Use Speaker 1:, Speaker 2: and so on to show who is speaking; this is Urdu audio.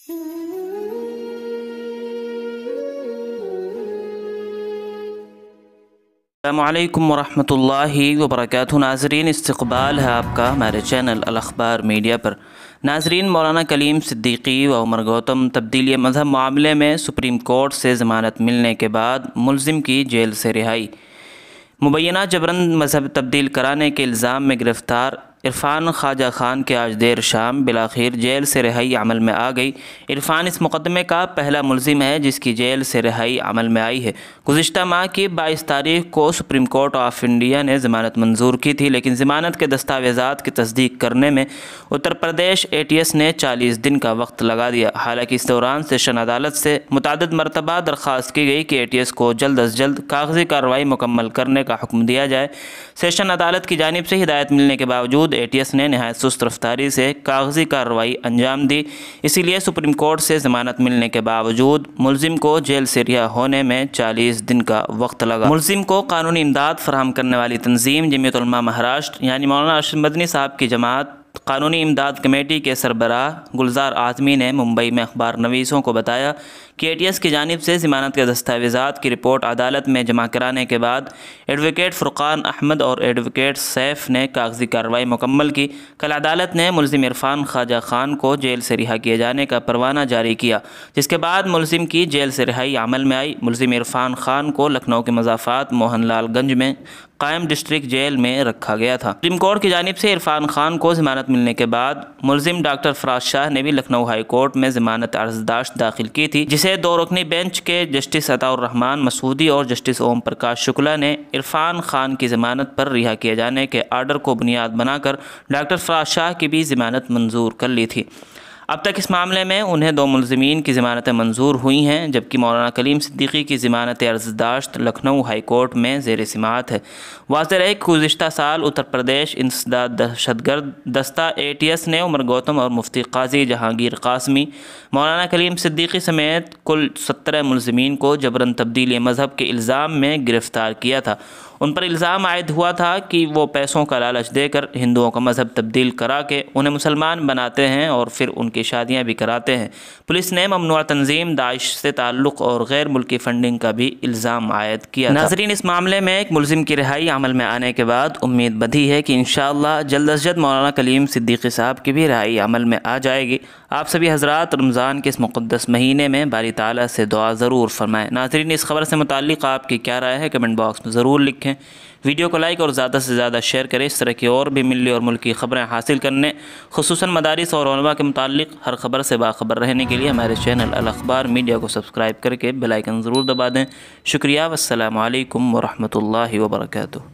Speaker 1: السلام علیکم ورحمۃ اللہ وبرکاتہ۔ ناظرین، استقبال ہے آپ کا ہمارے چینل الاخبار میڈیا پر۔ ناظرین، مولانا کلیم صدیقی و عمر گوتم تبدیلی مذہب معاملے میں سپریم کورٹ سے ضمانت ملنے کے بعد ملزم کی جیل سے رہائی۔ مبینہ جبراً مذہب تبدیل کرانے کے الزام میں گرفتار عرفان خواجہ خان کے آج دیر شام بالآخر جیل سے رہائی عمل میں آ گئی۔ عرفان اس مقدمے کا پہلا ملزم ہے جس کی جیل سے رہائی عمل میں آئی ہے۔ گزشتہ ماہ کی 22 تاریخ کو سپریم کورٹ آف انڈیا نے ضمانت منظور کی تھی، لیکن ضمانت کے دستاویزات کی تصدیق کرنے میں اتر پردیش ATS نے 40 دن کا وقت لگا دیا۔ حالانکہ اس دوران سیشن عدالت سے متعدد مرتبہ درخواست کی گئی کہ ATS کو جلد از جلد کاغذی کارروائی مکمل کرنے کا حکم دیا جائے۔ سیشن عدالت کی جانب سے ہدایت ملنے کے باوجود ATS نے نہایت سست رفتاری سے کاغذی کارروائی انجام دی، اسی لیے سپریم کورٹ سے ضمانت ملنے کے باوجود ملزم کو جیل سے رہا ہونے میں 40 دن کا وقت لگا۔ ملزم کو قانونی امداد فراہم کرنے والی تنظیم جمعیت علماء مہاراشٹر یعنی مولانا ارشد مدنی صاحب کی جماعت قانونی امداد کمیٹی کے سربراہ گلزار اعظمی نے ممبئی میں اخبار نویسوں کو بتایا کہ ATS کی جانب سے ضمانت کے دستاویزات کی رپورٹ عدالت میں جمع کرانے کے بعد ایڈوکیٹ فرقان احمد اور ایڈوکیٹ سیف نے کاغذی کارروائی مکمل کی۔ کل عدالت نے ملزم عرفان خواجہ خان کو جیل سے رہا کیے جانے کا پروانہ جاری کیا، جس کے بعد ملزم کی جیل سے رہائی عمل میں آئی۔ ملزم عرفان خان کو لکھنؤ کے مضافات موہن لال گنج میں قائم ڈسٹرکٹ جیل میں رکھا گیا تھا۔ سپریم کورٹ کی جانب سے عرفان خان کو ضمانت ملنے کے بعد ملزم ڈاکٹر فراز شاہ نے بھی لکھنؤ ہائی کورٹ میں ضمانت عرضداشت داخل کی تھی، جسے 2 رکنی بینچ کے جسٹس عطاء الرحمان مسعودی اور جسٹس اوم پرکاش شکلا نے عرفان خان کی ضمانت پر رہا کیے جانے کے آرڈر کو بنیاد بنا کر ڈاکٹر فراز شاہ کی بھی ضمانت منظور کر لی تھی۔ اب تک اس معاملے میں انہیں 2 ملزمین کی ضمانتیں منظور ہوئی ہیں، جبکہ مولانا کلیم صدیقی کی ضمانت عرضداشت لکھنؤ ہائی کورٹ میں زیر سماعت ہے۔ واضح رہے کہ گزشتہ سال اتر پردیش انسداد دہشت گرد دستہ ATS نے عمر گوتم اور مفتی قاضی جہانگیر قاسمی، مولانا کلیم صدیقی سمیت کل 17 ملزمین کو جبراً تبدیلی مذہب کے الزام میں گرفتار کیا تھا۔ ان پر الزام عائد ہوا تھا کہ وہ پیسوں کا لالچ دے کر ہندوؤں کا مذہب تبدیل کرا کے انہیں مسلمان بناتے ہیں اور پھر ان کی شادیاں بھی کراتے ہیں۔ پولیس نے ممنوع تنظیم داعش سے تعلق اور غیر ملکی فنڈنگ کا بھی الزام عائد کیا تھا۔ ناظرین، اس معاملے میں ایک ملزم کی رہائی عمل میں آنے کے بعد امید بدھی ہے کہ انشاءاللہ جلد از جلد مولانا کلیم صدیقی صاحب کی بھی رہائی عمل میں آ جائے گی۔ آپ سبھی حضرات رمضان کے اس مقدس مہینے میں باری تعالیٰ سے دعا ضرور فرمائیں۔ ناظرین، اس خبر سے متعلق آپ کی کیا رائے ہے کمنٹ باکس میں ضرور لکھیں۔ ویڈیو کو لائک اور زیادہ سے زیادہ شیئر کریں۔ اس طرح کی اور بھی ملی اور ملکی خبریں حاصل کرنے، خصوصاً مدارس اور علماء کے متعلق ہر خبر سے باخبر رہنے کے لیے ہمارے چینل الاخبار میڈیا کو سبسکرائب کر کے بیل آئیکن ضرور دبا دیں۔ شکریہ، والسلام علیکم ورحمۃ اللہ وبرکاتہ۔